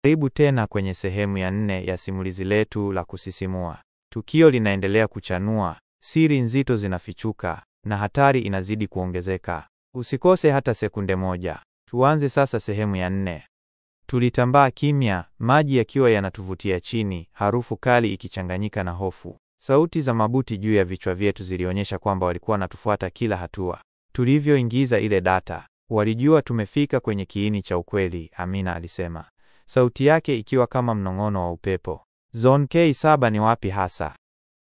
Karibu tena kwenye sehemu ya 4 ya simulizi letu la kusisimua. Tukio linaendelea kuchanua, siri nzito zinafichuka, na hatari inazidi kuongezeka. Usikose hata sekunde moja. Tuanze sasa sehemu ya 4. Tulitambaa kimya, maji yakiwa yanatuvutia chini, harufu kali ikichanganyika na hofu. Sauti za mabuti juu ya vichwa vyetu zilionyesha kwamba walikuwa wanatufuata kila hatua. Tulivyoingiza ile data, walijua tumefika kwenye kiini cha ukweli, Amina alisema, sauti yake ikiwa kama mnong'ono wa upepo. Zone K7 ni wapi hasa?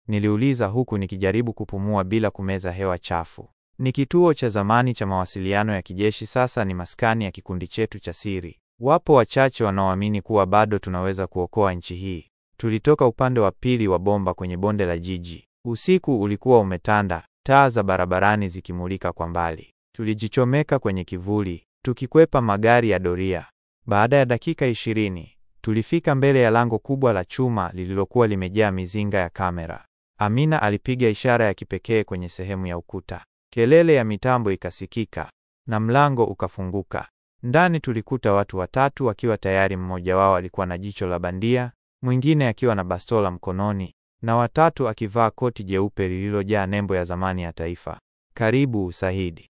Niliuliza huku nikijaribu kupumua bila kumeza hewa chafu. Ni kituo cha zamani cha mawasiliano ya kijeshi, sasa ni maskani ya kikundi chetu cha siri. Wapo wachache wanaoamini kuwa bado tunaweza kuokoa nchi hii. Tulitoka upande wa pili wa bomba kwenye bonde la jiji. Usiku ulikuwa umetanda, taa za barabarani zikimulika kwa mbali. Tulijichomeka kwenye kivuli, tukikwepa magari ya doria. Baada ya dakika 20, tulifika mbele ya lango kubwa la chuma lililokuwa limejaa mizinga ya kamera. Amina alipiga ishara ya kipekee kwenye sehemu ya ukuta. Kelele ya mitambo ikasikika, na mlango ukafunguka. Ndani tulikuta watu watatu wakiwa tayari. Mmoja wao alikuwa na jicho la bandia, mwingine akiwa na bastola mkononi, na watatu akivaa koti jeupe lililojaa nembo ya zamani ya taifa. Karibu Saidi,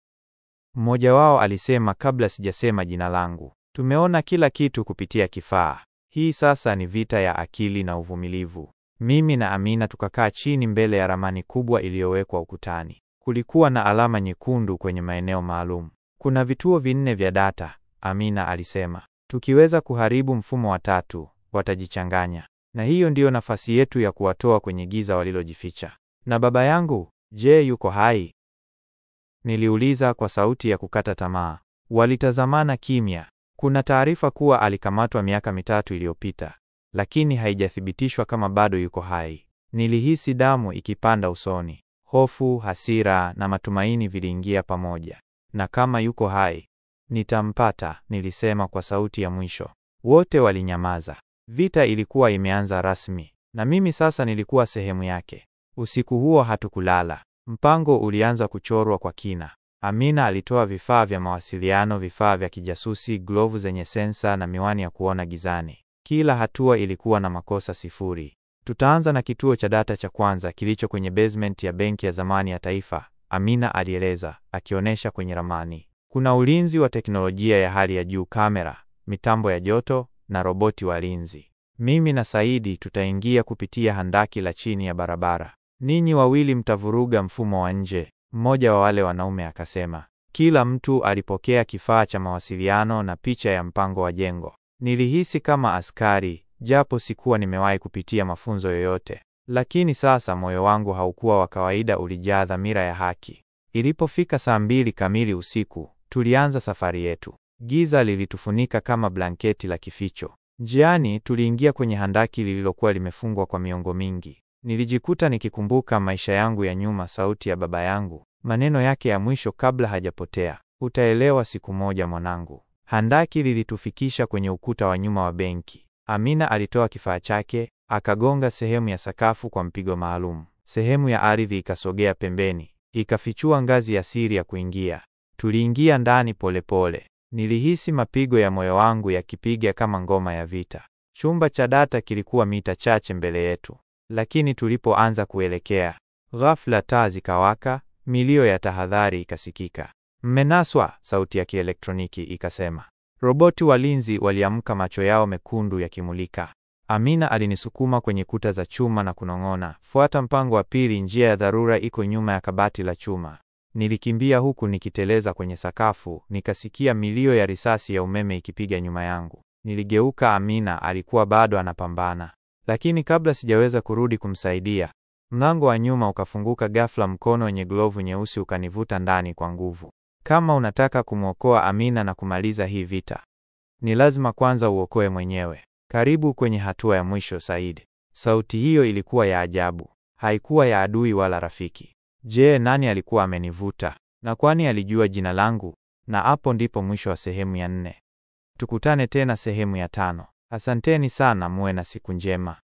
mmoja wao alisema kabla sijasema jina langu. Tumeona kila kitu kupitia kifaa. Hii sasa ni vita ya akili na uvumilivu. Mimi na Amina tukakaa chini mbele ya ramani kubwa iliyowekwa ukutani. Kulikuwa na alama nyekundu kwenye maeneo maalum. Kuna vituo 4 vya data, Amina alisema. Tukiweza kuharibu mfumo wa 3, watajichanganya. Na hiyo ndiyo nafasi yetu ya kuwatoa kwenye giza walilojificha. Na baba yangu, je, yuko hai? Niliuliza kwa sauti ya kukata tamaa. Walitazamana kimya. Kuna taarifa kuwa alikamatwa miaka 3 iliyopita, lakini haijathibitishwa kama bado yuko hai. Nilihisi damu ikipanda usoni. Hofu, hasira na matumaini viliingia pamoja. Na kama yuko hai, nitampata, nilisema kwa sauti ya mwisho. Wote walinyamaza. Vita ilikuwa imeanza rasmi, na mimi sasa nilikuwa sehemu yake. Usiku huo hatukulala. Mpango ulianza kuchorwa kwa kina. Amina alitoa vifaa vya mawasiliano, vifaa vya kijasusi, glovu zenye sensa na miwani ya kuona gizani. Kila hatua ilikuwa na makosa 0. Tutaanza na kituo cha data cha kwanza kilicho kwenye basement ya benki ya zamani ya taifa, Amina alieleza, akionyesha kwenye ramani. Kuna ulinzi wa teknolojia ya hali ya juu, kamera, mitambo ya joto na roboti walinzi. Mimi na Saidi tutaingia kupitia handaki la chini ya barabara. Ninyi wawili mtavuruga mfumo wa nje, mmoja wa wale wanaume akasema. Kila mtu alipokea kifaa cha mawasiliano na picha ya mpango wa jengo. Nilihisi kama askari, japo sikuwa nimewahi kupitia mafunzo yoyote. Lakini sasa moyo wangu haukuwa wa kawaida, ulijaa dhamira ya haki. Ilipofika saa 2 kamili usiku, tulianza safari yetu. Giza lilitufunika kama blanketi la kificho. Njiani tuliingia kwenye handaki lililokuwa limefungwa kwa miongo mingi. Nilijikuta nikikumbuka maisha yangu ya nyuma, sauti ya baba yangu, maneno yake ya mwisho kabla hajapotea. Utaelewa siku moja mwanangu. Handaki lilitufikisha kwenye ukuta wa nyuma wa benki. Amina alitoa kifaa chake, akagonga sehemu ya sakafu kwa mpigo maalum. Sehemu ya ardhi ikasogea pembeni, ikafichua ngazi ya siri ya kuingia. Tuliingia ndani polepole. Nilihisi mapigo ya moyo wangu yakipiga kama ngoma ya vita. Chumba cha data kilikuwa mita chache mbele yetu. Lakini tulipoanza kuelekea, ghafla taa zikawaka, milio ya tahadhari ikasikika. Mmenaswa, sauti ya kielektroniki ikasema. Roboti walinzi waliamka, macho yao mekundu yakimulika. Amina alinisukuma kwenye kuta za chuma na kunong'ona, fuata mpango wa pili, njia ya dharura iko nyuma ya kabati la chuma. Nilikimbia huku nikiteleza kwenye sakafu, nikasikia milio ya risasi ya umeme ikipiga nyuma yangu. Niligeuka, Amina alikuwa bado anapambana. Lakini kabla sijaweza kurudi kumsaidia, mlango wa nyuma ukafunguka ghafla. Mkono wenye glovu nyeusi ukanivuta ndani kwa nguvu. Kama unataka kumwokoa Amina na kumaliza hii vita, ni lazima kwanza uokoe mwenyewe. Karibu kwenye hatua ya mwisho, Said. Sauti hiyo ilikuwa ya ajabu. Haikuwa ya adui wala rafiki. Je, nani alikuwa amenivuta? Na kwani alijua jina langu? Na hapo ndipo mwisho wa sehemu ya 4. Tukutane tena sehemu ya 5. Asanteni sana, muwe na siku njema.